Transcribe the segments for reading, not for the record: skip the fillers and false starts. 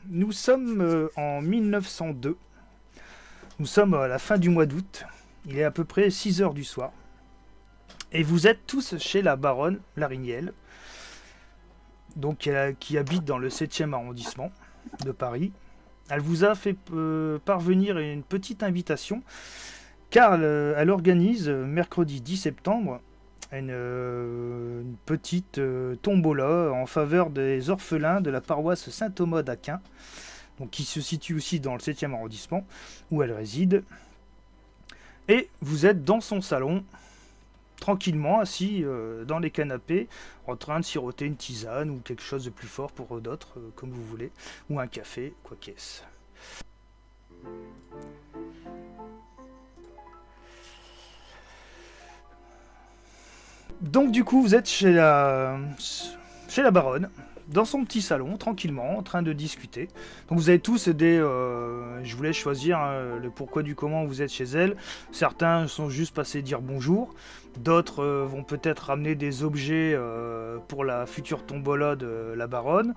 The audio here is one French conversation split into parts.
Nous sommes en 1902. Nous sommes à la fin du mois d'août. Il est à peu près 6 heures du soir. Et vous êtes tous chez la baronne Larignelle, donc qui habite dans le 7e arrondissement de Paris. Elle vous a fait parvenir une petite invitation, car elle organise mercredi 10 septembre une petite tombola en faveur des orphelins de la paroisse Saint-Thomas d'Aquin, donc qui se situe aussi dans le 7e arrondissement, où elle réside. Et vous êtes dans son salon, tranquillement assis dans les canapés, en train de siroter une tisane ou quelque chose de plus fort pour d'autres, comme vous voulez, ou un café, quoi qu'est-ce. Donc du coup, vous êtes chez la baronne, dans son petit salon, tranquillement, en train de discuter. Donc vous avez tous des... je voulais choisir le pourquoi du comment vous êtes chez elle. Certains sont juste passés dire bonjour. D'autres vont peut-être ramener des objets pour la future tombola de la baronne.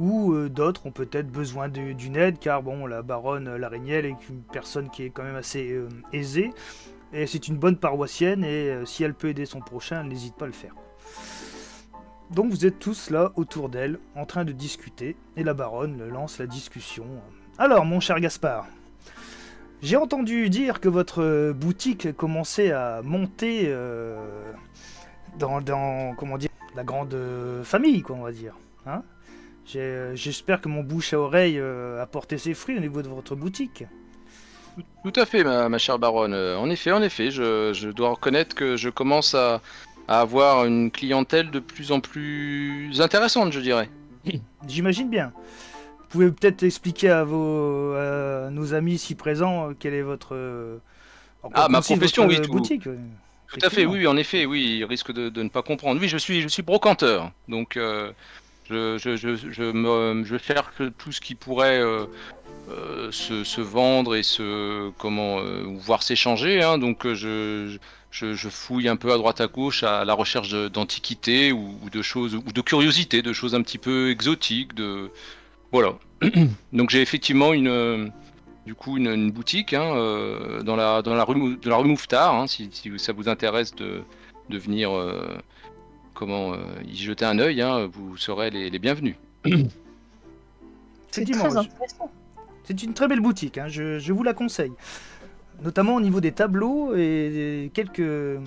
Ou d'autres ont peut-être besoin d'une aide, car bon, la baronne Larignelle est une personne qui est quand même assez aisée. Et c'est une bonne paroissienne, et si elle peut aider son prochain, elle n'hésite pas à le faire. Donc vous êtes tous là autour d'elle, en train de discuter, et la baronne lance la discussion. Alors, mon cher Gaspard, j'ai entendu dire que votre boutique commençait à monter dans comment dire, la grande famille, quoi, on va dire. Hein, j'espère que mon bouche à oreille a porté ses fruits au niveau de votre boutique. Tout à fait, ma chère baronne. En effet, je dois reconnaître que je commence à avoir une clientèle de plus en plus intéressante, je dirais. J'imagine bien. Vous pouvez peut-être expliquer à nos amis ici présents quelle est votre... en quoi Ah, ma consiste profession, oui, votre boutique. tout à fait, Effectivement. oui, en effet, oui, il risque de ne pas comprendre. Oui, je suis brocanteur, donc je vais faire que tout ce qui pourrait se vendre et voir s'échanger, hein. Donc je fouille un peu à droite à gauche à la recherche d'antiquités ou de choses ou de curiosités, de choses un petit peu exotiques, voilà. Donc j'ai effectivement du coup une boutique, hein, dans la rue Mouffetard, hein, si ça vous intéresse de venir y jeter un œil, hein, vous serez les bienvenus. C'est Effectivement, très intéressant. c'est une très belle boutique, hein, je vous la conseille. Notamment au niveau des tableaux et quelques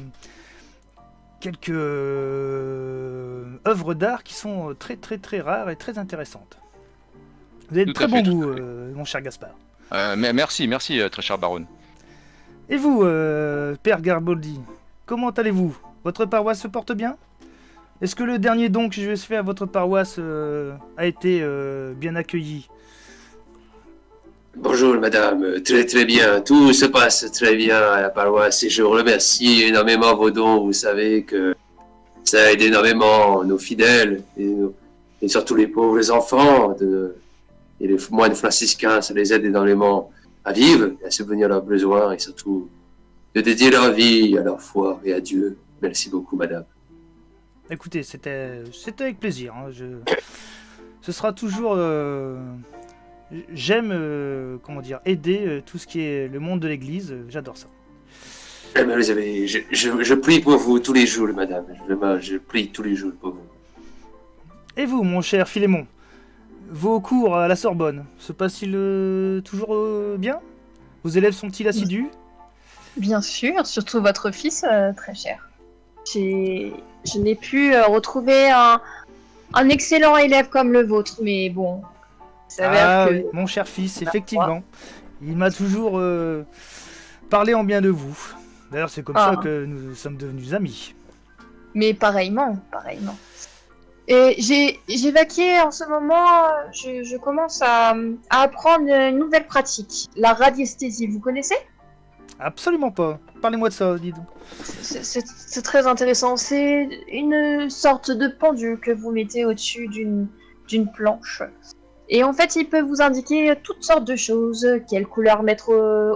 œuvres d'art qui sont très très très rares et très intéressantes. Vous avez de Tout à très fait, bon tout goût, à fait. mon cher Gaspard. Mais merci, très cher baronne. Et vous, Père Garboldi, comment allez-vous? Votre paroisse se porte bien? Est-ce que le dernier don que je vais faire à votre paroisse a été bien accueilli? Bonjour madame, très très bien, tout se passe très bien à la paroisse et je vous remercie énormément vos dons, vous savez que ça aide énormément nos fidèles et surtout les pauvres enfants et les moines franciscains, ça les aide énormément à vivre, à subvenir à leurs besoins et surtout de dédier leur vie à leur foi et à Dieu. Merci beaucoup madame. Écoutez, c'était avec plaisir. Hein, ce sera toujours... j'aime comment dire, aider tout ce qui est le monde de l'église, j'adore ça. Je prie pour vous tous les jours madame, je prie tous les jours pour vous. Et vous, mon cher Philémon, vos cours à la Sorbonne se passent-ils toujours bien? Vos élèves sont-ils assidus? Bien sûr, surtout votre fils, très cher. Je n'ai pu retrouver un excellent élève comme le vôtre, mais bon, il s'avère que... Oui, mon cher fils, effectivement. Il m'a toujours parlé en bien de vous. D'ailleurs, c'est comme ça que nous sommes devenus amis. Mais pareillement. Et j'ai vaqué en ce moment, je commence à apprendre une nouvelle pratique, la radiesthésie, vous connaissez? Absolument pas. Parlez-moi de ça, dis donc. C'est très intéressant, c'est une sorte de pendule que vous mettez au-dessus d'une planche. Et en fait, il peut vous indiquer toutes sortes de choses, quelle couleur mettre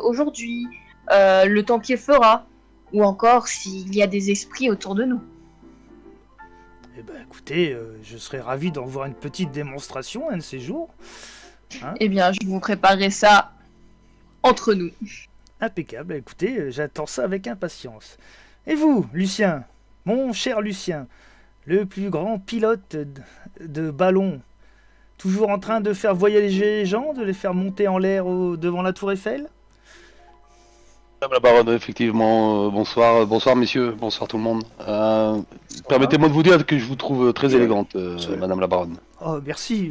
aujourd'hui, le temps qu'il fera, ou encore s'il y a des esprits autour de nous. Eh ben, écoutez, je serais ravi d'en voir une petite démonstration un de ces jours. Hein? Eh bien, je vous préparerai ça entre nous. Impeccable. Écoutez, j'attends ça avec impatience. Et vous, Lucien, mon cher Lucien, le plus grand pilote de ballon, toujours en train de faire voyager les gens, de les faire monter en l'air devant la tour Eiffel? Madame la baronne, effectivement, bonsoir messieurs, bonsoir tout le monde. Permettez-moi de vous dire que je vous trouve très élégante, madame la baronne. Oh, merci.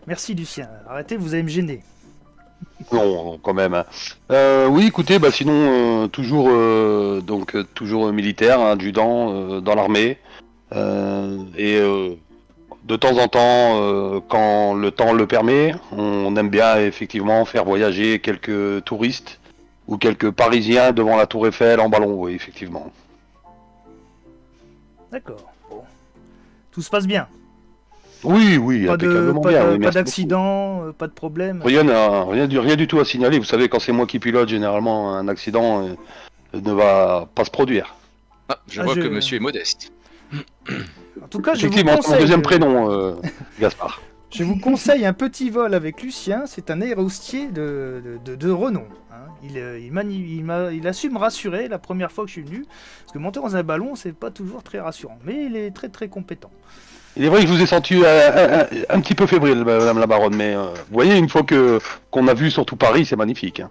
Merci, Lucien. Arrêtez, vous allez me gêner. Non, quand même. Hein. Oui, écoutez, sinon, toujours militaire, hein, adjudant dans l'armée. De temps en temps, quand le temps le permet, on aime bien effectivement faire voyager quelques touristes ou quelques Parisiens devant la tour Eiffel en ballon, oui, effectivement. D'accord. Bon. Tout se passe bien. Oui, Pas impeccablement bien. Oui, pas merci d'accident, pas de problème. beaucoup. Rien du tout à signaler. Vous savez, quand c'est moi qui pilote, généralement, un accident ne va pas se produire. Ah, je vois que monsieur est modeste. En tout cas, je vous Effectivement, c'est mon conseille, deuxième prénom, Gaspard. je vous conseille un petit vol avec Lucien. C'est un aérostier de renom. Hein. Il a su me rassurer la première fois que je suis venu. Parce que monter dans un ballon, c'est pas toujours très rassurant. Mais il est très très compétent. Il est vrai que je vous ai senti un petit peu fébrile, madame la baronne, mais vous voyez, une fois qu'on a vu surtout Paris, c'est magnifique. Hein.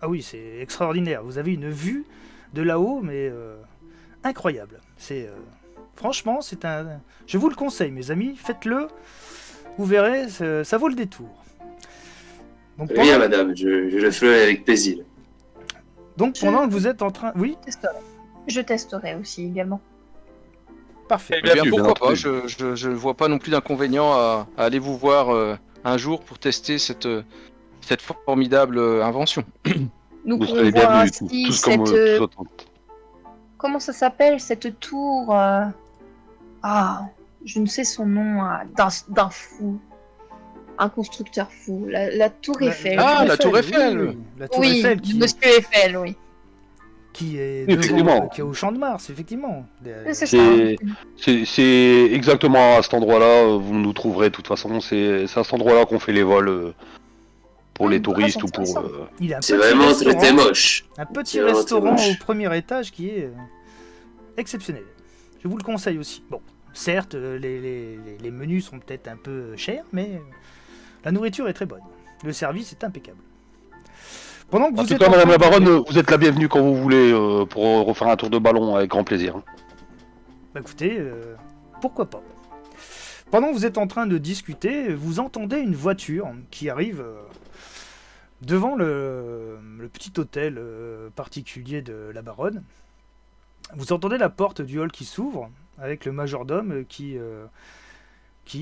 Ah oui, c'est extraordinaire. Vous avez une vue de là-haut, mais incroyable. Franchement, je vous le conseille, mes amis, faites-le. Vous verrez, ça vaut le détour. Donc, Très bien, madame, je le ferai avec plaisir. Donc pendant que vous êtes en train... Oui, Je testerai aussi également. parfait. Eh bien, Bienvenue, pourquoi bien pas, entendu. je ne vois pas non plus d'inconvénient à aller vous voir un jour pour tester cette formidable invention. Donc Vous on serez voit bienvenus, ainsi tous comme cette... tous autant. Comment ça s'appelle cette tour Ah, je ne sais son nom d'un fou. Un constructeur fou. La tour Eiffel. Ah, la tour Eiffel. Oui, la tour Oui, Eiffel Monsieur Eiffel, oui. qui est Effectivement. devant, qui est au Champ de Mars, effectivement. C'est ça. C'est exactement à cet endroit-là, vous nous trouverez de toute façon, c'est à cet endroit-là qu'on fait les vols pour les touristes ou pour... Il a un C'est petit vraiment restaurant, très moche. un petit C'est vraiment restaurant très moche. au premier étage qui est exceptionnel. Je vous le conseille aussi. Bon, certes, les menus sont peut-être un peu chers, mais la nourriture est très bonne. Le service est impeccable. Pendant que En vous tout êtes cas, en madame train la de- baronne, vous êtes la bienvenue quand vous voulez pour refaire un tour de ballon avec grand plaisir. Bah écoutez, pourquoi pas. Pendant que vous êtes en train de discuter, vous entendez une voiture qui arrive devant le petit hôtel particulier de la baronne. Vous entendez la porte du hall qui s'ouvre, avec le majordome qui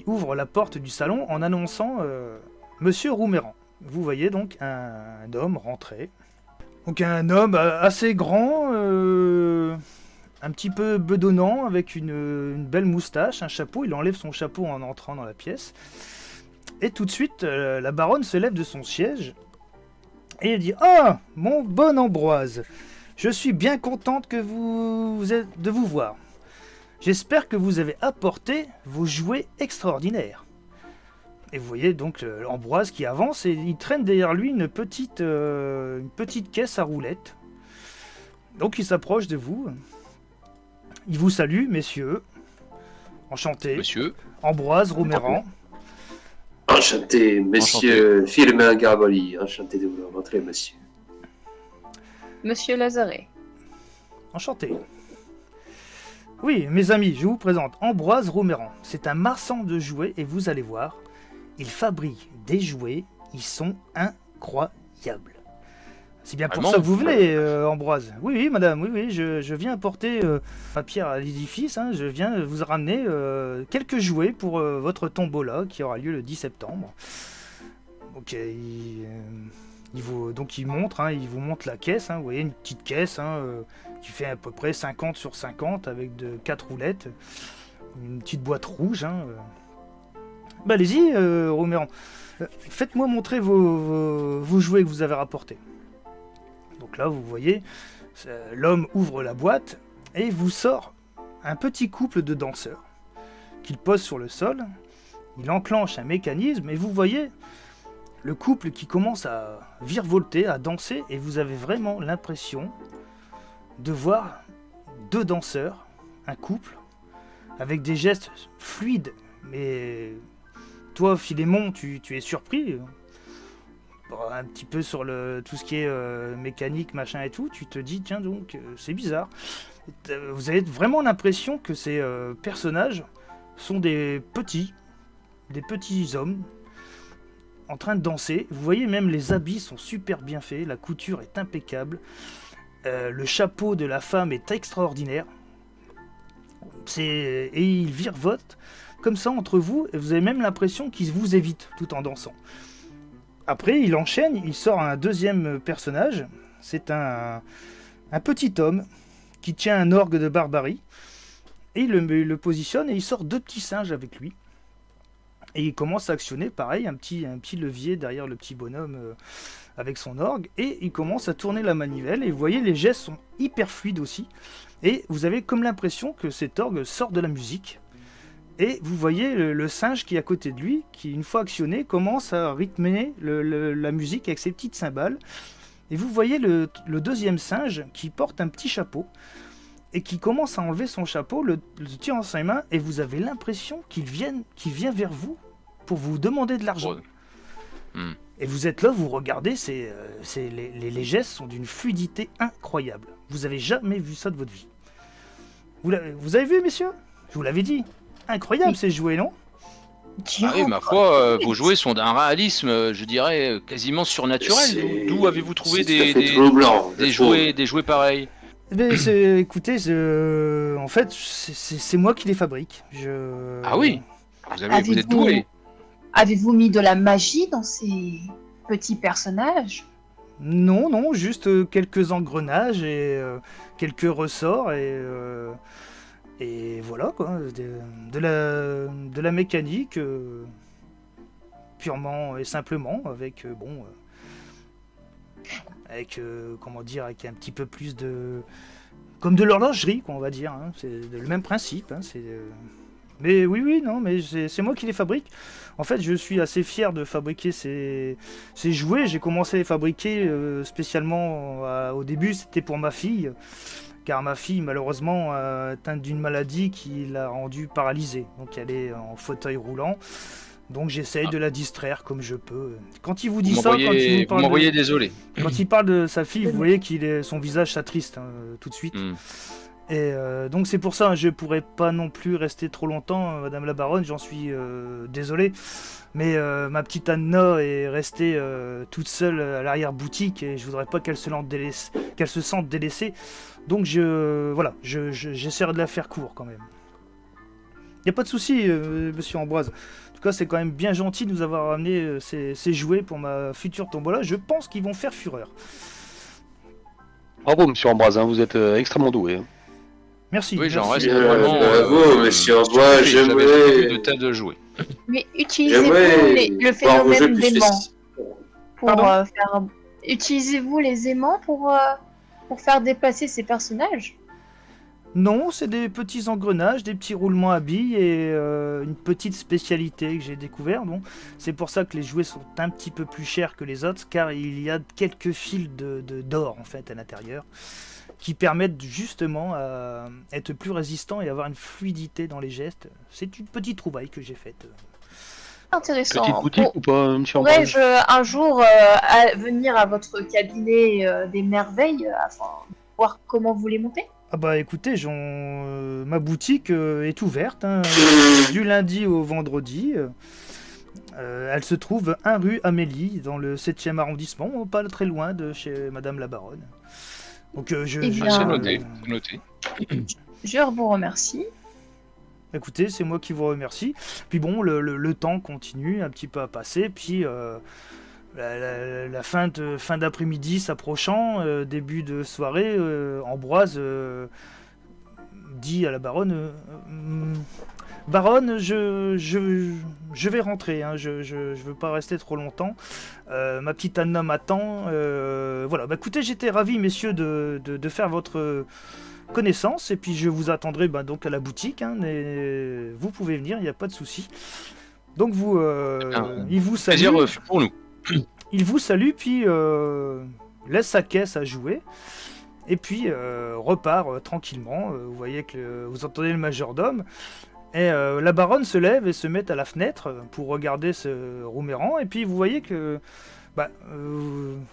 ouvre la porte du salon en annonçant Monsieur Rouméran. Vous voyez donc un homme rentrer. Donc un homme assez grand, un petit peu bedonnant, avec une belle moustache, un chapeau. Il enlève son chapeau en entrant dans la pièce. Et tout de suite, la baronne se lève de son siège et elle dit « Ah, mon bon Ambroise, je suis bien contente de vous voir. J'espère que vous avez apporté vos jouets extraordinaires. » Et vous voyez donc Ambroise qui avance et il traîne derrière lui une petite caisse à roulettes. Donc il s'approche de vous. Il vous salue, messieurs. Enchanté. Monsieur, Ambroise Rouméran. Enchanté, monsieur Firmin Garboli. Enchanté de vous rencontrer, monsieur. Monsieur Lazaret. Enchanté. Oui, mes amis, je vous présente Ambroise Rouméran. C'est un marchand de jouets et vous allez voir, il fabrique des jouets, ils sont incroyables. C'est bien pour Vraiment ça que vous venez, Ambroise. Oui, oui, madame, oui, je viens apporter ma pierre à l'édifice. Hein, je viens vous ramener quelques jouets pour votre tombola qui aura lieu le 10 septembre. Donc, il vous montre la caisse. Hein, vous voyez, une petite caisse qui fait à peu près 50 sur 50 avec 4 roulettes. Une petite boîte rouge. Hein, Bah, allez-y, Roméran. Faites-moi montrer vos jouets que vous avez rapportés. Donc là, vous voyez, l'homme ouvre la boîte et vous sort un petit couple de danseurs qu'il pose sur le sol. Il enclenche un mécanisme et vous voyez le couple qui commence à virevolter, à danser, et vous avez vraiment l'impression de voir deux danseurs, un couple, avec des gestes fluides. Mais toi, Philémon, tu es surpris un petit peu sur tout ce qui est mécanique, machin et tout. Tu te dis, tiens donc, c'est bizarre. Vous avez vraiment l'impression que ces personnages sont des petits hommes en train de danser. Vous voyez, même les habits sont super bien faits, la couture est impeccable, le chapeau de la femme est extraordinaire. Et ils virevoltent comme ça entre vous, et vous avez même l'impression qu'ils vous évitent tout en dansant. Après, il enchaîne, il sort un deuxième personnage. C'est un petit homme qui tient un orgue de barbarie. Et il le positionne et il sort deux petits singes avec lui. Et il commence à actionner, pareil, un petit levier derrière le petit bonhomme avec son orgue. Et il commence à tourner la manivelle. Et vous voyez, les gestes sont hyper fluides aussi. Et vous avez comme l'impression que cet orgue sort de la musique. Et vous voyez le singe qui est à côté de lui, qui une fois actionné, commence à rythmer la musique avec ses petites cymbales. Et vous voyez le deuxième singe qui porte un petit chapeau et qui commence à enlever son chapeau, le tient en ses mains, et vous avez l'impression qu'il vient vers vous pour vous demander de l'argent. Et vous êtes là, vous regardez, les gestes sont d'une fluidité incroyable. Vous avez jamais vu ça de votre vie. Vous avez vu, messieurs? Je vous l'avais dit. Incroyable ces jouets, non? Ah oui, ma foi, vos jouets sont d'un réalisme, je dirais, quasiment surnaturel. D'où avez-vous trouvé des jouets pareils? Écoutez, en fait, c'est moi qui les fabrique. Ah oui, vous êtes doué. Avez-vous mis de la magie dans ces petits personnages? Non, juste quelques engrenages et quelques ressorts et voilà quoi, de la mécanique purement et simplement avec comment dire, avec un petit peu plus comme de l'horlogerie quoi, on va dire, hein. C'est le même principe, hein, mais oui, non, mais c'est moi qui les fabrique. En fait, je suis assez fier de fabriquer ces jouets. J'ai commencé à les fabriquer spécialement au début, c'était pour ma fille. Car ma fille, malheureusement, atteinte d'une maladie qui l'a rendue paralysée. Donc elle est en fauteuil roulant. Donc j'essaye de la distraire comme je peux. Quand il vous dit ça, vous m'envoyez désolé. Quand il parle de sa fille, vous voyez son visage s'attriste tout de suite. Et donc c'est pour ça, je pourrais pas non plus rester trop longtemps, Madame la Baronne, j'en suis désolé. Mais ma petite Anna est restée toute seule à l'arrière-boutique et je voudrais pas qu'elle se sente délaissée. Donc j'essaierai de la faire court quand même. Y a pas de souci, Monsieur Ambroise. En tout cas, c'est quand même bien gentil de nous avoir ramené ces jouets pour ma future tombola. Je pense qu'ils vont faire fureur. Bravo, Monsieur Ambroise, hein, vous êtes extrêmement doué. Merci. Oui, j'en merci. reste vraiment. Bravo, Monsieur Ambroise, j'avais de tas de jouets. Mais utilisez-vous le phénomène d'aimant pour faire. Utilisez-vous les aimants pour faire déplacer ces personnages? Non, c'est des petits engrenages, des petits roulements à billes et une petite spécialité que j'ai découvert. Bon, c'est pour ça que les jouets sont un petit peu plus chers que les autres, car il y a quelques fils d'or en fait à l'intérieur, qui permettent justement à être plus résistants et avoir une fluidité dans les gestes. C'est une petite trouvaille que j'ai faite. Intéressant. Petite boutique ou pas, Monsieur Ambroise? Pourrais-je un jour venir à votre cabinet des merveilles afin de voir comment vous les montez? Ah bah écoutez, ma boutique est ouverte hein, du lundi au vendredi. Elle se trouve 1 rue Amélie, dans le 7e arrondissement, pas très loin de chez Madame la Baronne. Donc c'est noté. Je vous remercie. Écoutez, c'est moi qui vous remercie. Puis bon, le temps continue un petit peu à passer, puis la fin d'après-midi s'approchant, début de soirée, Ambroise dit à la baronne Baronne, je vais rentrer, hein, je veux pas rester trop longtemps. Ma petite Anna m'attend. Voilà, bah écoutez, j'étais ravi, messieurs, de faire votre connaissance, et puis je vous attendrai donc à la boutique, hein, vous pouvez venir, il n'y a pas de souci. Donc il vous salue. Plaisir pour nous. Il vous salue, puis laisse sa caisse à jouer, et puis repart tranquillement. Vous voyez que vous entendez le majordome, et la baronne se lève et se met à la fenêtre pour regarder ce Rouméran, et puis vous voyez que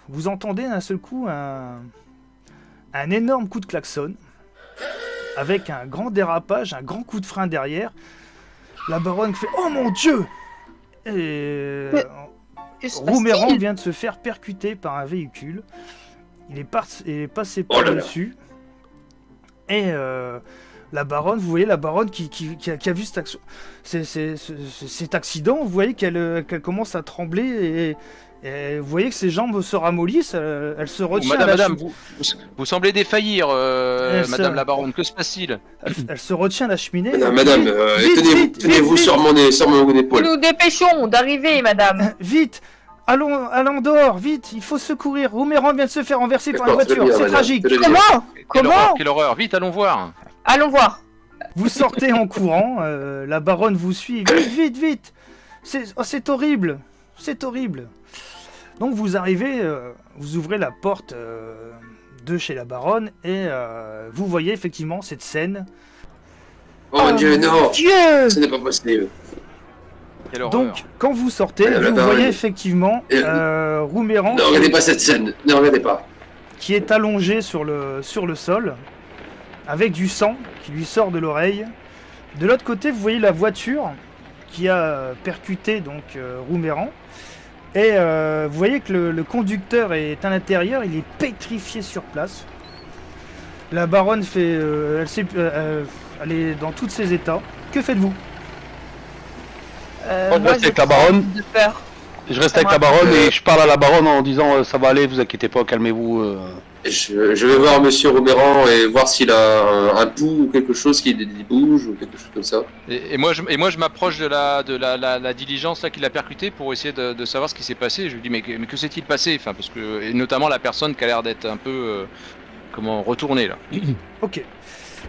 vous entendez d'un seul coup un énorme coup de klaxon, avec un grand dérapage, un grand coup de frein derrière. La baronne fait « Oh mon Dieu !» Et Que se Rouméran passe-t-il? vient de se faire percuter par un véhicule. Il est passé Oh là là. par-dessus. Et la baronne, vous voyez la baronne qui a vu cet accident, vous voyez qu'elle commence à trembler et vous voyez que ses jambes se ramollissent, elle se retient à la Madame, cheminée. vous semblez défaillir, ça- Madame la baronne. Que se passe-t-il? Elle se retient à la cheminée. Madame, Vite, tenez-vous vite. sur mon Nous épaule. nous dépêchons d'arriver, madame. Vite, allons dehors, vite, il faut secourir. Rouméran vient de se faire renverser par une D'accord, très voiture, bien, c'est madame, tragique. très bien. Comment? Quelle horreur! Vite, allons voir! Allons voir. Vous sortez en courant, la baronne vous suit. Vite. C'est horrible. C'est horrible. Donc vous arrivez, vous ouvrez la porte de chez la baronne et vous voyez effectivement cette scène. Oh mon Dieu, non, Dieu! ce n'est pas possible. Quelle horreur! Donc quand vous sortez, Madame la vous baronne. voyez effectivement Rouméran Ne regardez pas cette scène, ne regardez pas. qui est allongé sur le sol, avec du sang qui lui sort de l'oreille. De l'autre côté, vous voyez la voiture qui a percuté donc Rouméran. Et vous voyez que le conducteur est à l'intérieur, il est pétrifié sur place. La baronne fait, elle est dans tous ses états. Que faites-vous? Moi, je reste avec la baronne. De peur. Je reste avec la baronne et je parle à la baronne en disant ça va aller, vous inquiétez pas, calmez-vous. Je vais voir Monsieur Rouméran et voir s'il a un pouls ou quelque chose qui bouge ou quelque chose comme ça. Et moi, je m'approche de la diligence là qui l'a percuté pour essayer de savoir ce qui s'est passé. Je lui dis mais que s'est-il passé? Enfin parce que et notamment la personne qui a l'air d'être un peu retournée là. Ok.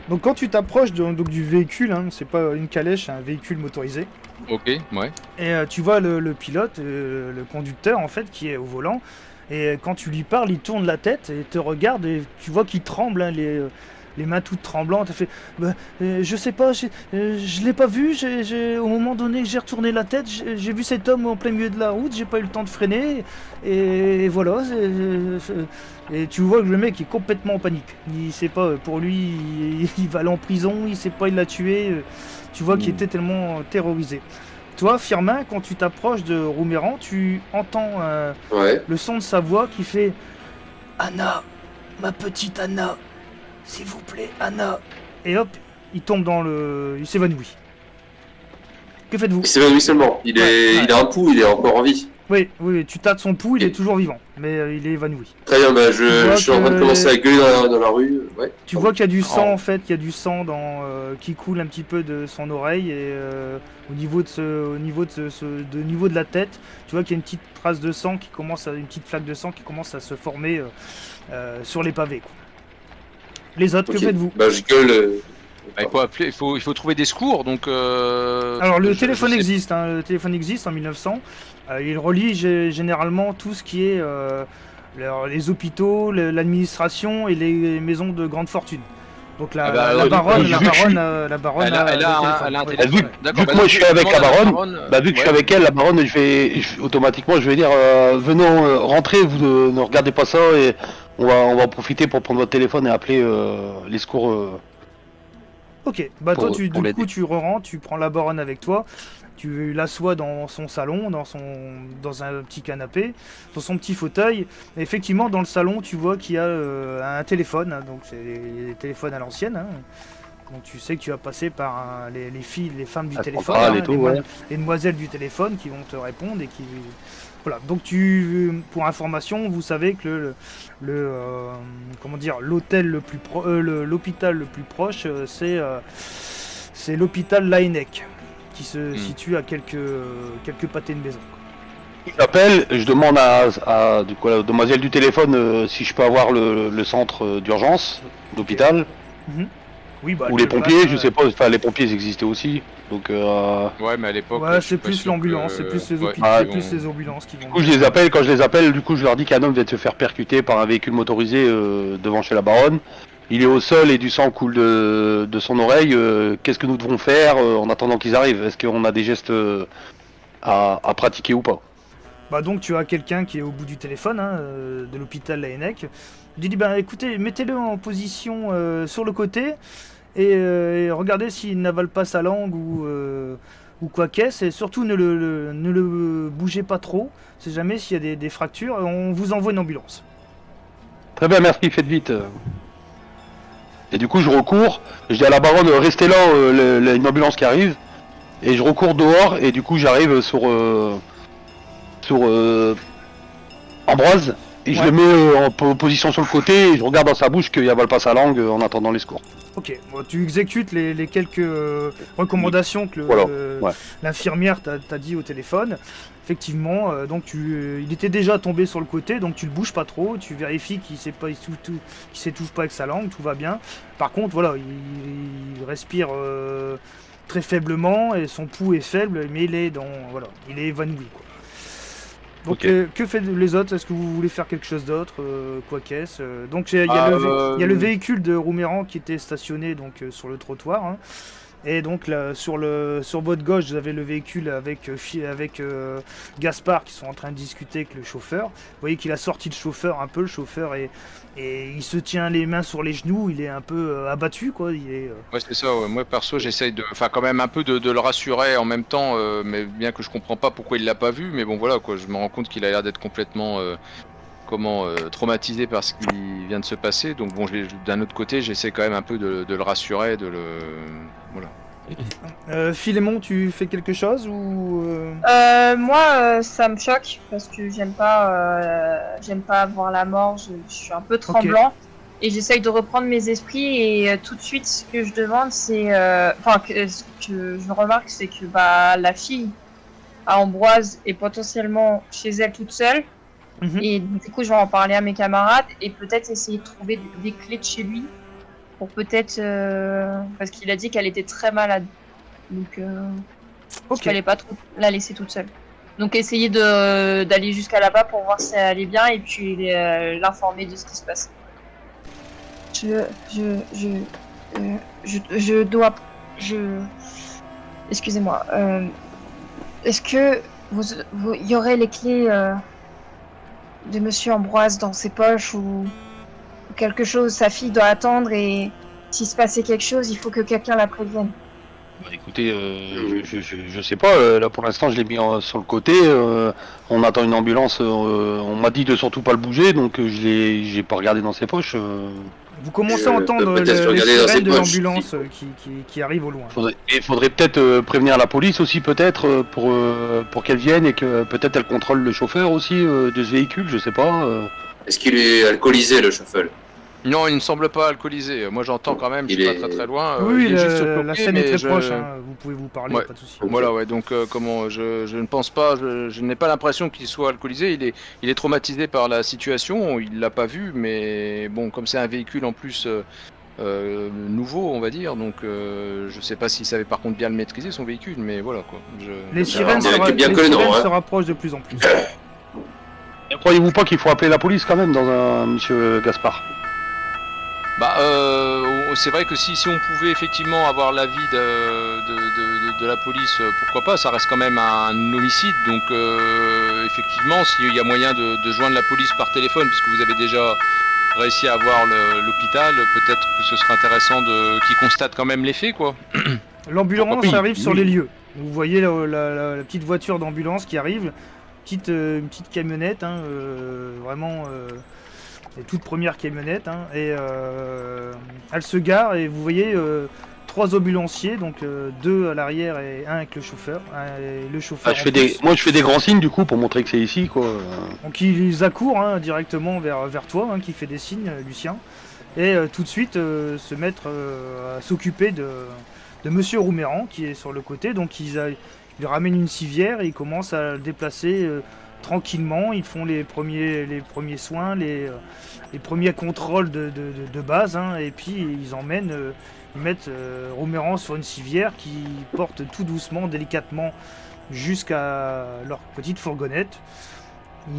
Donc quand tu t'approches donc du véhicule, hein, c'est pas une calèche, c'est un véhicule motorisé. Ok, ouais. Et tu vois le pilote, le conducteur en fait, qui est au volant. Et quand tu lui parles, il tourne la tête et te regarde et tu vois qu'il tremble, hein, les mains toutes tremblantes. Il fait je sais pas, je l'ai pas vu. Au moment donné que j'ai retourné la tête, j'ai vu cet homme en plein milieu de la route. J'ai pas eu le temps de freiner. Et voilà. Et tu vois que le mec est complètement en panique. Il sait pas, pour lui, il va aller en prison. Il sait pas, il l'a tué. Tu vois qu'il était tellement terrorisé. Toi, Firmin, quand tu t'approches de Rouméran, tu entends Ouais. le son de sa voix qui fait Anna, ma petite Anna, s'il vous plaît, Anna. Et hop, il tombe il s'évanouit. Que faites-vous? Il s'évanouit seulement. Il a un pouls, il est encore en vie. Oui, tu tâtes son pouls, il est toujours vivant, mais il est évanoui. Très bien, bah, Tu vois je suis en train de que- commencer à gueuler dans la rue. Ouais. Tu vois qu'il y a du sang Oh. en fait, il y a du sang qui coule un petit peu de son oreille et au niveau de la tête, tu vois qu'il y a une petite trace de sang une petite flaque de sang qui commence à se former sur les pavés, quoi. Les autres, Ok. que faites-vous? Bah, je gueule. Bah, il faut trouver des secours donc. Alors le je téléphone sais- existe, hein, le téléphone existe en 1900. Il relie généralement tout ce qui est les hôpitaux, l'administration et les maisons de grande fortune. Donc Ah bah, la donc, baronne, vu la que je baronne, suis- la baronne Elle a le un téléphone. Ouais. téléphone. Vu D'accord, que moi, je suis avec la demande à baronne, vu que je suis ouais. avec elle, la baronne, automatiquement, je vais dire, venons, rentrez, vous ne regardez pas ça et on va en profiter pour prendre votre téléphone et appeler les secours. Ok, bah Pour- toi du pour coup l'aider. tu re-rentres, tu prends la baronne avec toi, tu l'assois dans son salon, dans un petit canapé, dans son petit fauteuil. Et effectivement dans le salon tu vois qu'il y a un téléphone, hein, donc c'est les téléphones à l'ancienne. Hein. Donc tu sais que tu vas passer par les filles, les femmes du La téléphone, centrale et hein, tout, les, ouais. les demoiselles du téléphone qui vont te répondre et qui... Voilà, donc pour information, vous savez que l'hôtel le plus l'hôpital le plus proche, c'est l'hôpital Laennec, qui se situe à quelques pâtés de maison. J'appelle, je demande du coup, à la demoiselle du téléphone si je peux avoir le centre d'urgence d'hôpital. Mhm. Oui, bah, Ou les le pompiers, BAT, je sais pas, enfin les pompiers ils existaient aussi. Donc Ouais, mais à l'époque. Ouais, je suis c'est pas plus sûr l'ambulance, que- c'est plus les ouais, hôpitaux, Ah, c'est ils plus vont- les ambulances qui vont. du coup je les appelle, quand je les appelle, du coup je leur dis qu'un homme vient de se faire percuter par un véhicule motorisé devant chez la baronne. Il est au sol et du sang coule de son oreille. Qu'est-ce que nous devons faire en attendant qu'ils arrivent? Est-ce qu'on a des gestes à pratiquer ou pas? Bah donc tu as quelqu'un qui est au bout du téléphone hein, de l'hôpital Laennec. Il dit bah écoutez, mettez-le en position sur le côté et regardez s'il n'avale pas sa langue ou quoi qu'est-ce. Et surtout ne le bougez pas trop. C'est jamais s'il y a des fractures. On vous envoie une ambulance. Très bien, merci, faites vite. Et du coup je recours, je dis à la baronne restez là, une ambulance qui arrive. Et je recours dehors et du coup j'arrive sur Ambroise. Et je Ouais. le mets en position sur le côté et je regarde dans sa bouche qu'il avale pas sa langue en attendant les secours. Ok, bon, tu exécutes les quelques recommandations que Voilà, ouais. l'infirmière t'a dit au téléphone. Effectivement, donc il était déjà tombé sur le côté, donc tu le bouges pas trop, tu vérifies qu'il s'étouffe pas avec sa langue, tout va bien. Par contre, voilà, il respire très faiblement et son pouls est faible, mais il est évanoui, quoi. Donc Ok. que fait les autres? Est-ce que vous voulez faire quelque chose d'autre? Quoi qu'est-ce donc il y Ah, a le véhicule de Rouméran qui était stationné donc sur le trottoir. Hein. Et donc là, sur votre gauche, vous avez le véhicule avec Gaspard qui sont en train de discuter avec le chauffeur. Vous voyez qu'il a sorti le chauffeur un peu, le chauffeur et il se tient les mains sur les genoux, il est un peu abattu quoi. Ouais, c'est ça. Ouais. Moi, perso, j'essaye enfin, quand même un peu de le rassurer en même temps, mais bien que je comprends pas pourquoi il l'a pas vu, mais bon, voilà, quoi. Je me rends compte qu'il a l'air d'être complètement, traumatisé par ce qui vient de se passer. Donc bon, d'un autre côté, j'essaie quand même un peu de le rassurer, voilà. Philémon, tu fais quelque chose ou Moi, ça me choque parce que j'aime pas voir la mort. Je suis un peu tremblant et j'essaye de reprendre mes esprits. Et tout de suite, ce que je demande, c'est, ce que je remarque, c'est que bah la fille à Ambroise est potentiellement chez elle toute seule. Mhm. Et du coup, je vais en parler à mes camarades et peut-être essayer de trouver des clés de chez lui pour peut-être parce qu'il a dit qu'elle était très malade. Donc il Ok. fallait pas trop la laisser toute seule. Donc essayer d'aller jusqu'à là-bas pour voir si elle allait bien et puis l'informer de ce qui se passe. Excusez-moi. Est-ce que il y aurait les clés de Monsieur Ambroise dans ses poches ou quelque chose? Sa fille doit attendre et s'il se passait quelque chose, il faut que quelqu'un la prévienne. Bah, écoutez, je sais pas, là pour l'instant je l'ai mis sur le côté, on attend une ambulance, on m'a dit de surtout pas le bouger, donc j'ai pas regardé dans ses poches. Vous commencez à entendre peut-être les regarder dans ses sirènes de poches. l'ambulance qui arrivent au loin. Il faudrait peut-être prévenir la police aussi peut-être pour qu'elle vienne et que peut-être elle contrôle le chauffeur aussi de ce véhicule, je sais pas. Est-ce qu'il est alcoolisé, le chauffeur? Non, il ne semble pas alcoolisé. Moi, j'entends quand même. Je Il suis pas est- très très loin. Oui, il est juste sur le la côté, scène est mais très proche, hein. Vous pouvez vous parler, Ouais. pas de souci. Voilà, ouais. Donc, je ne pense pas. Je n'ai pas l'impression qu'il soit alcoolisé. Il est traumatisé par la situation. Il l'a pas vu, mais bon, comme c'est un véhicule en plus nouveau, on va dire. Donc, je sais pas s'il savait par contre bien le maîtriser son véhicule, mais voilà quoi. Les sirènes, remarqué bien que le nom, hein. se rapprochent de plus en plus. Et croyez-vous pas qu'il faut appeler la police quand même dans un monsieur Gaspard? Bah, c'est vrai que si on pouvait effectivement avoir l'avis de la police, pourquoi pas, ça reste quand même un homicide, donc effectivement, s'il y a moyen de joindre la police par téléphone, puisque vous avez déjà réussi à avoir l'hôpital, peut-être que ce serait intéressant qu'ils constatent quand même les faits, quoi. L'ambulance Oui, arrive sur oui. les lieux. Vous voyez la petite voiture d'ambulance qui arrive, une petite camionnette, hein, vraiment les toutes premières camionnettes, hein, et elle se gare et vous voyez 3 ambulanciers, donc 2 à l'arrière et 1 avec le chauffeur. Et le chauffeur. Ah, moi je fais des grands signes du coup pour montrer que c'est ici quoi. Donc ils accourent hein, directement vers toi, hein, qui fait des signes, Lucien, et tout de suite se mettre à s'occuper de Monsieur Rouméran qui est sur le côté. Donc ils lui ramènent une civière et ils commencent à le déplacer tranquillement, ils font les premiers soins, les premiers contrôles de base, hein, et puis ils mettent Roméran sur une civière qui porte tout doucement, délicatement, jusqu'à leur petite fourgonnette.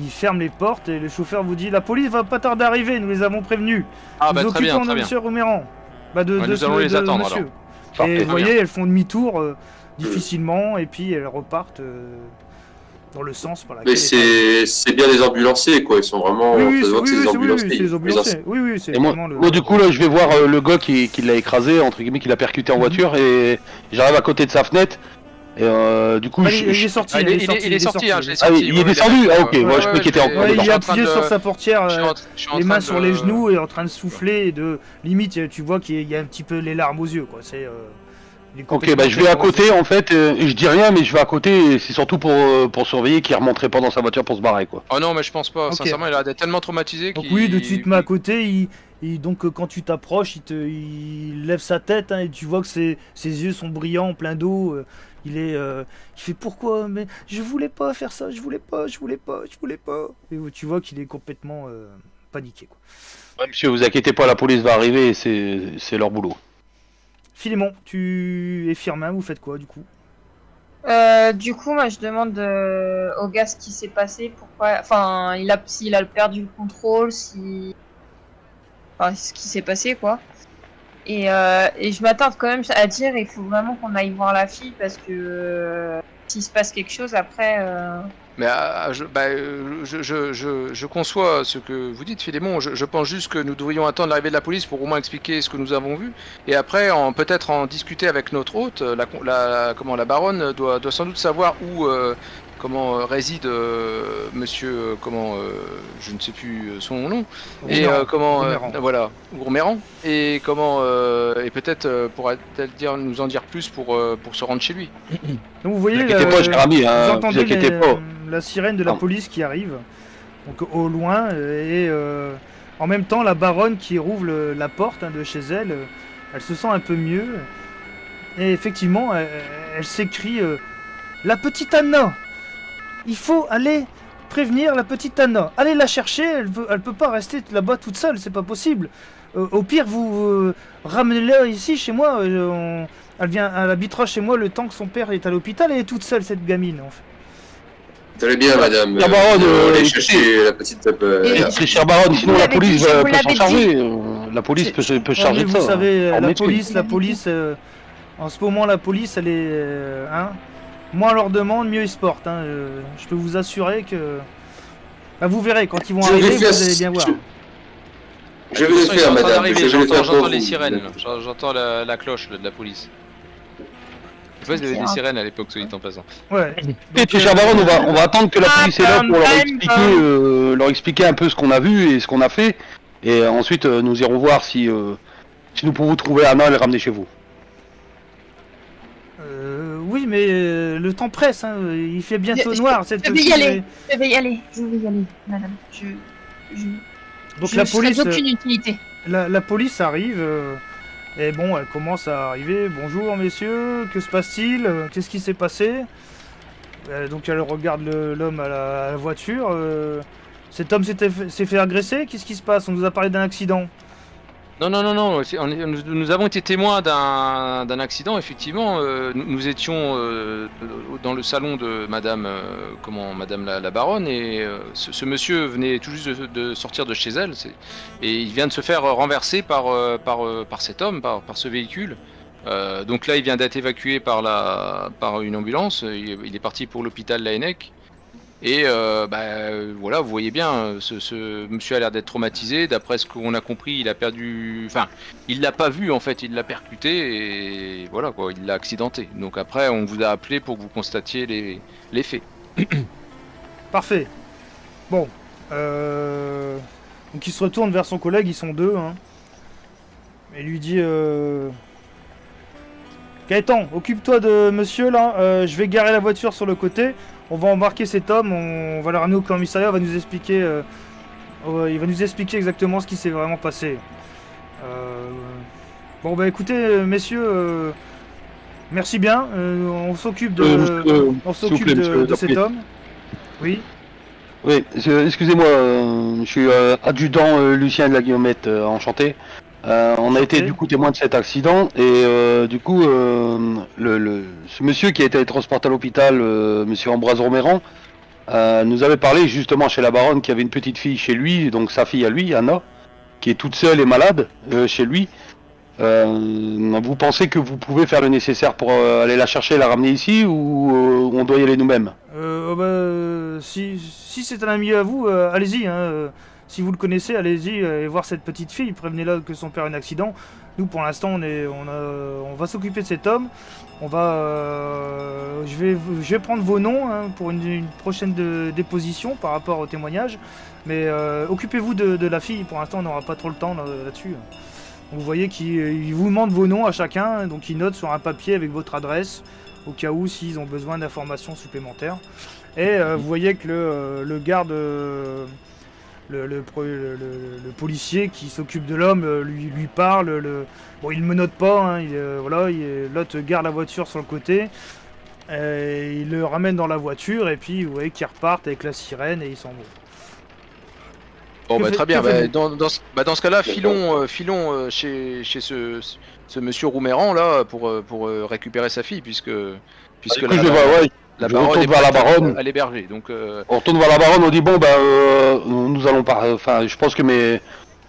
Ils ferment les portes et le chauffeur vous dit: la police va pas tarder à arriver, nous les avons prévenus. Ah Nous bah très bien, occupons très de bien. monsieur Roméran. Bah nous allons les attendre, monsieur. alors. Et Parfait. vous Très voyez, bien. elles font demi-tour difficilement et puis elles repartent dans le sens par lequel. Mais c'est bien des ambulanciers, quoi. Ils sont vraiment. Oui, oui, Ça se voit que c'est des oui, ambulanciers. c'est les ambulanciers. Oui, oui, c'est Et moi, vraiment le. moi, du coup, là, je vais voir le gars qui l'a écrasé, entre guillemets, qui l'a percuté en voiture, et j'arrive à côté de sa fenêtre. Et du coup, Ah, il est sorti, Ah, il est sorti, hein, je l'ai Ah, sorti. il est ouais, descendu. ouais, Ah, ok, ouais, moi, je croyais qu'il était en je cours. Ouais, suis il est en train appuyé de- sur sa portière, je suis en les train mains de- sur les genoux et en train de souffler et de limite tu vois qu'il y a un petit peu les larmes aux yeux quoi. C'est il est Ok, complètement bah je vais à terrorisé. côté en fait, et je dis rien, mais je vais à côté, et c'est surtout pour surveiller qu'il remonterait pas dans sa voiture pour se barrer quoi. Oh non, mais je pense pas. Ok. Sincèrement, il a l'air d'être tellement traumatisé Donc qu'il. oui, de suite mais à côté, donc quand tu t'approches, il lève sa tête hein, et tu vois que ses yeux sont brillants, pleins d'eau. Il fait pourquoi? Mais je voulais pas faire ça, je voulais pas. Et tu vois qu'il est complètement paniqué quoi. Ouais, monsieur, vous inquiétez pas, la police va arriver, et c'est leur boulot. Philémon, tu et Firmin, vous faites quoi du coup? Du coup, moi, je demande au gars ce qui s'est passé, pourquoi, enfin, s'il a perdu le contrôle, enfin, ce qui s'est passé, quoi. Et je m'attarde quand même à dire, il faut vraiment qu'on aille voir la fille parce que s'il se passe quelque chose après. Mais je conçois ce que vous dites, Philémon. Je pense juste que nous devrions attendre l'arrivée de la police pour au moins expliquer ce que nous avons vu. Et après, peut-être en discuter avec notre hôte. La baronne doit sans doute savoir où réside monsieur. Je ne sais plus son nom. Et Roméran. voilà, Gourméran. Et et peut-être pourra-t-elle nous en dire plus pour se rendre chez lui. Donc vous Vous voyez, inquiétez pas, cher ami, vous hein, vous entendez inquiétez pas. la sirène de la Ah. police qui arrive, donc au loin, et en même temps la baronne qui rouvre la porte hein, de chez elle, elle se sent un peu mieux, et effectivement, elle s'écrie la petite Anna, il faut aller prévenir la petite Anna, allez la chercher, elle peut pas rester là-bas toute seule, c'est pas possible. Au pire, vous ramenez-la ici chez moi. Elle habitera chez moi le temps que son père est à l'hôpital. Elle est toute seule, cette gamine, en fait. Très bien, madame. La baronne, allez écoutez. chercher la petite. Et- Très cher baronne, sinon Vous la l'avez police dit, je vous peut s'en l'avais charger. La police peut Oh, charger mais de ça. vous savez, hein. En la métropole. police, en ce moment, la police, elle est, hein, moins on leur demande, mieux ils se portent. Hein, je peux vous assurer que, bah, vous verrez quand ils vont Je arriver, vais vous faire- allez bien voir. Je vais De le toute façon, ils sont faire, en train madame. d'arriver, Je vais le faire J'entends pour les vous. sirènes, là. J'entends la cloche là, de la police. Je sais pas s'il y avait des sirènes à l'époque, soit dit en passant. Ouais. Et très cher baronne, on va attendre que la police est là pour Bam, leur expliquer un peu ce qu'on a vu et ce qu'on a fait. Et ensuite, nous irons voir si nous pouvons trouver Anna et le ramener chez vous. Oui, mais le temps presse. Hein, il fait bientôt Je- noir. je vais y aller. Je vais y aller, madame. Donc je la serai police. d'aucune utilité. La police arrive, et bon, elle commence à arriver. Bonjour messieurs, que se passe-t-il? Qu'est-ce qui s'est passé? Donc elle regarde l'homme à la voiture. Cet homme s'est fait agresser? Qu'est-ce qui se passe? On nous a parlé d'un accident. Non, nous avons été témoins d'un accident, effectivement. Nous étions dans le salon de madame, madame la baronne, et ce monsieur venait tout juste de sortir de chez elle, et il vient de se faire renverser par cet homme, par ce véhicule. Donc là, il vient d'être évacué par une ambulance. Il est parti pour l'hôpital Laennec. Et voilà, vous voyez bien, ce monsieur a l'air d'être traumatisé. D'après ce qu'on a compris, il a perdu. Enfin, il l'a pas vu en fait, il l'a percuté et voilà quoi, il l'a accidenté. Donc après, on vous a appelé pour que vous constatiez les faits. Parfait. Bon. Donc il se retourne vers son collègue, ils sont deux. Hein, et lui dit Gaëtan, occupe-toi de monsieur là. Je vais garer la voiture sur le côté. On va embarquer cet homme, on va le ramener au commissariat, il va nous expliquer exactement ce qui s'est vraiment passé. Bon bah écoutez messieurs, merci bien, on s'occupe de s'il vous plaît, monsieur, cet homme. Oui. Oui, excusez-moi, je suis adjudant Lucien de la Guillemette, enchanté. On a Enchanté. été du coup témoin de cet accident et du coup ce monsieur qui a été transporté à l'hôpital, monsieur Ambroise Roméran, nous avait parlé justement chez la baronne qu'il y avait une petite fille chez lui, donc sa fille à lui, Anna, qui est toute seule et malade chez lui. Vous pensez que vous pouvez faire le nécessaire pour aller la chercher et la ramener ici ou on doit y aller nous-mêmes? Si c'est un ami à vous, allez-y. Hein, si vous le connaissez, allez-y et voir cette petite fille. Prévenez-la que son père a un accident. Nous, pour l'instant, on va s'occuper de cet homme. Je vais prendre vos noms hein, pour une prochaine déposition par rapport au témoignage. Mais occupez-vous de la fille. Pour l'instant, on n'aura pas trop le temps là-dessus. Vous voyez qu'il vous demande vos noms à chacun, donc il note sur un papier avec votre adresse, au cas où s'ils ont besoin d'informations supplémentaires. Et vous voyez que le garde, le policier qui s'occupe de l'homme lui parle. Bon, il me note pas, hein, l'autre garde la voiture sur le côté. Il le ramène dans la voiture et puis vous voyez qu'ils repartent avec la sirène et ils s'en vont. Bon, Que bah, fait- très bien. que faites-vous Dans ce cas-là, filons chez ce monsieur Rouméran là pour récupérer sa fille, puisque Du coup, je baronne retourne est vers la prête baronne. à l'héberger. Donc, On retourne voir la baronne, on dit bon nous allons pas. Enfin, je pense que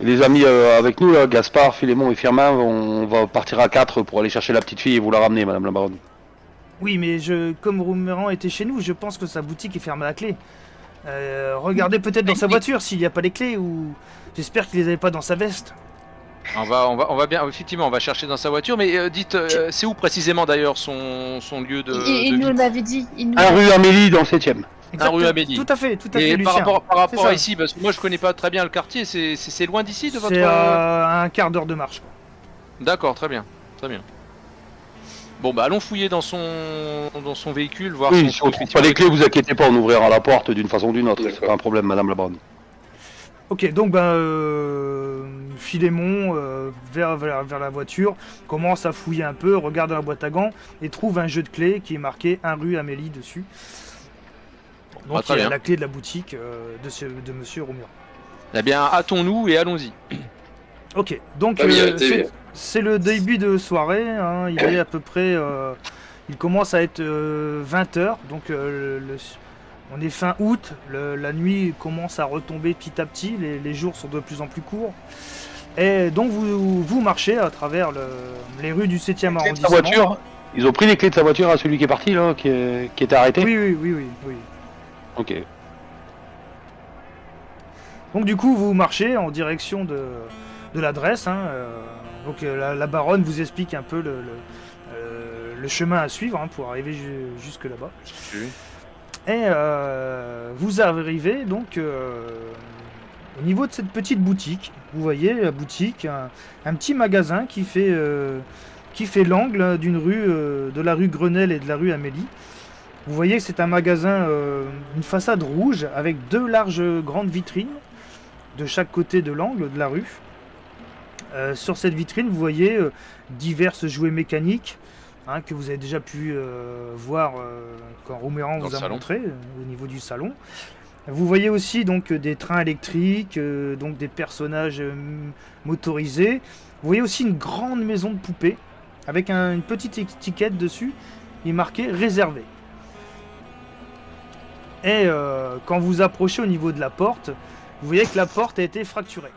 les amis avec nous, là, Gaspard, Philémon et Firmin, on va partir à 4 pour aller chercher la petite fille et vous la ramener, madame la baronne. Oui, mais comme Rouméran était chez nous, je pense que sa boutique est fermée à clé. Regardez peut-être dans sa voiture s'il n'y a pas les clés ou. J'espère qu'il les avait pas dans sa veste. on va bien. Effectivement, on va chercher dans sa voiture. Mais dites, c'est où précisément d'ailleurs son lieu de Il nous vie? l'avait dit. Un rue Amélie dans le 7ème. Exactement. rue Amélie. Tout à fait, Et Lucien. par rapport ça. à ici, parce que moi je connais pas très bien le quartier, c'est loin d'ici de votre. C'est à un quart d'heure de marche. D'accord, très bien, très bien. Bon bah allons fouiller dans son véhicule, voir Oui, si si on trouve pas les clés, vous inquiétez pas, on ouvrira la porte d'une façon ou d'une autre. C'est pas un problème, madame la baronne. Ok, donc Philémon vers la voiture, commence à fouiller un peu, regarde dans la boîte à gants et trouve un jeu de clés qui est marqué 1 rue Amélie dessus. Donc très il y a bien. la clé de la boutique de monsieur Roméran. Eh bien, hâtons-nous et allons-y. Ok, donc Ah oui, arrêtez. c'est le début de soirée, hein, il est à peu près... il commence à être 20h, donc on est fin août, la nuit commence à retomber petit à petit, les jours sont de plus en plus courts. Et donc vous marchez à travers les rues du 7e Les clés de sa arrondissement. voiture, ils ont pris les clés de sa voiture à celui qui est parti, là, qui était arrêté. Oui. Ok. Donc du coup vous marchez en direction de l'adresse. Hein, donc la baronne vous explique un peu le chemin à suivre hein, pour arriver jusque là-bas. Et vous arrivez donc au niveau de cette petite boutique. Vous voyez la boutique, un petit magasin qui fait l'angle d'une rue, de la rue Grenelle et de la rue Amélie. Vous voyez que c'est un magasin, une façade rouge avec 2 larges grandes vitrines de chaque côté de l'angle de la rue. Sur cette vitrine, vous voyez diverses jouets mécaniques hein, que vous avez déjà pu voir quand Rouméran Dans vous le a salon. montré au niveau du salon. Vous voyez aussi donc des trains électriques, donc des personnages motorisés. Vous voyez aussi une grande maison de poupées avec une petite étiquette dessus, il est marqué réservé. Et quand vous approchez au niveau de la porte, vous voyez que la porte a été fracturée.